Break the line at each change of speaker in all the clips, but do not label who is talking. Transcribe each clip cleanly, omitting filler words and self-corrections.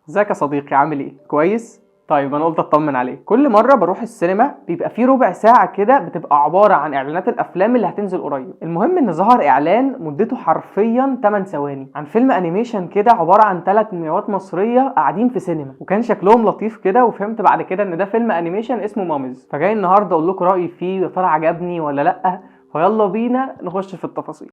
ازيك يا صديقي؟ عامل ايه؟ كويس؟ طيب انا قلت اطمن عليك. كل مره بروح السينما بيبقى فيه ربع ساعه كده بتبقى عباره عن اعلانات الافلام اللي هتنزل قريب. المهم ان ظهر اعلان مدته حرفيا 8 ثواني عن فيلم انيميشن كده عباره عن 3 مومياوات مصريه قاعدين في سينما، وكان شكلهم لطيف كده، وفهمت بعد كده ان ده فيلم انيميشن اسمه ماميز. فجاي النهارده اقول لكم رايي فيه، يا ترى عجبني ولا لا؟ فيلا بينا نخش في التفاصيل.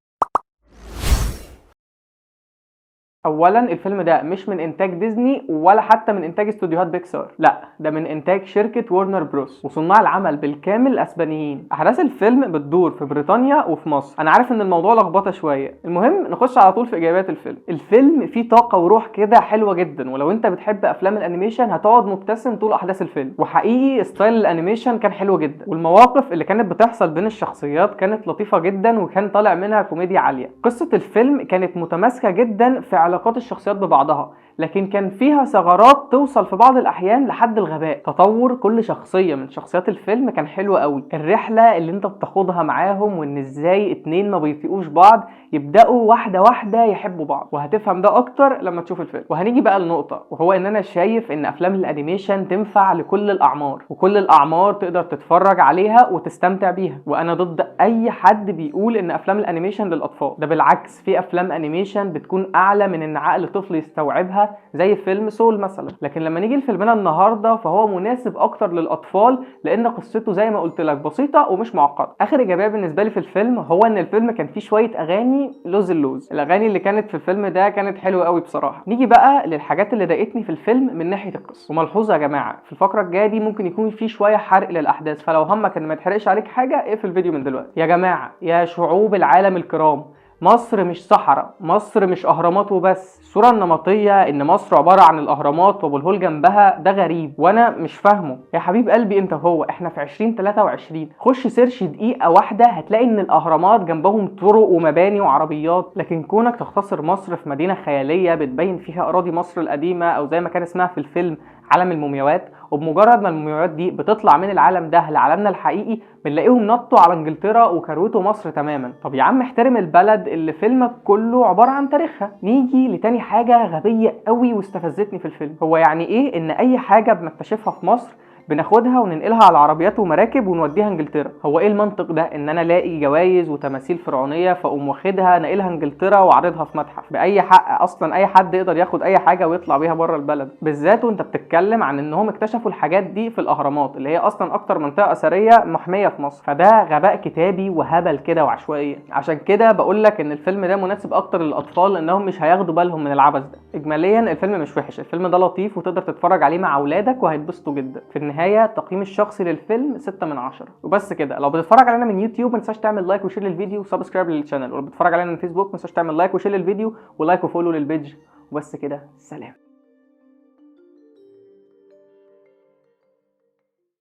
اولا الفيلم ده مش من انتاج ديزني ولا حتى من انتاج استوديوهات بيكسار، لا ده من انتاج شركه وورنر بروس، وصناع العمل بالكامل اسبانيين. احداث الفيلم بتدور في بريطانيا وفي مصر. انا عارف ان الموضوع لخبطه شويه، المهم نخش على طول في اجابات الفيلم. الفيلم فيه طاقه وروح كده حلوه جدا، ولو انت بتحب افلام الانيميشن هتقعد مبتسم طول احداث الفيلم. وحقيقي ستايل الانيميشن كان حلو جدا، والمواقف اللي كانت بتحصل بين الشخصيات كانت لطيفه جدا، وكان طالع منها كوميديا عاليه. قصه الفيلم كانت متماسكه جدا في علاقات الشخصيات ببعضها، لكن كان فيها ثغرات توصل في بعض الاحيان لحد الغباء. تطور كل شخصيه من شخصيات الفيلم كان حلو قوي. الرحله اللي انت بتاخدها معاهم، وان ازاي اتنين ما بيطيقوش بعض يبداوا واحده واحده يحبوا بعض، وهتفهم ده اكتر لما تشوف الفيلم. وهنيجي بقى لنقطه، وهو ان انا شايف ان افلام الانيميشن تنفع لكل الاعمار، وكل الاعمار تقدر تتفرج عليها وتستمتع بيها. وانا ضد اي حد بيقول ان افلام الانيميشن للاطفال. ده بالعكس، في افلام انيميشن بتكون اعلى من ان عقل طفل يستوعبها، زي فيلم سول مثلا. لكن لما نيجي لفيلمنا النهارده فهو مناسب اكتر للاطفال، لان قصته زي ما قلت لك بسيطه ومش معقده. اخر ايجابيه بالنسبه لي في الفيلم هو ان الفيلم كان فيه شويه اغاني لوز اللوز. الاغاني اللي كانت في الفيلم ده كانت حلوه قوي بصراحه. نيجي بقى للحاجات اللي ضايقتني في الفيلم من ناحيه القصه. وملحوظه يا جماعه، في الفقره الجايه دي ممكن يكون فيه شويه حرق للاحداث، فلو همك ان ما يتحرقش عليك حاجه اقفل الفيديو من دلوقتي. يا جماعه، يا شعوب العالم الكرام، مصر مش صحراء، مصر مش اهرامات وبس. الصوره النمطيه ان مصر عباره عن الاهرامات وابو الهول جنبها ده غريب وانا مش فاهمه. يا حبيب قلبي انت هو احنا في 2023، خش سيرش دقيقه واحده هتلاقي ان الاهرامات جنبهم طرق ومباني وعربيات. لكن كونك تختصر مصر في مدينه خياليه بتبين فيها اراضي مصر القديمه، او زي ما كان اسمها في الفيلم عالم المومياوات، وبمجرد ما المومياوات دي بتطلع من العالم ده لعالمنا الحقيقي بنلاقيهم نطوا على انجلترا وكروتوا مصر تماما. طب يا عم احترم البلد اللي فيلمك كله عباره عن تاريخها. نيجي لتاني حاجه غبيه قوي واستفزتني في الفيلم. هو يعني ايه ان اي حاجه بنكتشفها في مصر بناخدها وننقلها على عربيات ومراكب ونوديها انجلترا؟ هو ايه المنطق ده؟ ان انا الاقي جوائز وتماثيل فرعونيه فاقوم واخدها ناقلها انجلترا واعرضها في متحف؟ باي حق اصلا اي حد يقدر ياخد اي حاجه ويطلع بيها بره البلد؟ بالذات وانت بتتكلم عن انهم اكتشفوا الحاجات دي في الاهرامات، اللي هي اصلا اكتر منطقه اثريه محميه في مصر. فده غباء كتابي وهبل كده وعشوائيه. عشان كده بقول لك ان الفيلم ده مناسب اكتر للاطفال، لانهم مش هياخدوا بالهم من العبث ده. اجماليا الفيلم مش وحش، الفيلم ده لطيف وتقدر تتفرج عليه مع اولادك وهيتبسطوا جدا. في النهايه تقييم الشخصي للفيلم 6 من 10 وبس كده. لو بتتفرج علينا من يوتيوب ما تنساش تعمل لايك وشير للفيديو وسبسكرايب للشانل، ولو بتتفرج علينا من فيسبوك ما تنساش تعمل لايك وشير للفيديو ولايك وفولو للبيج. وبس كده، سلام.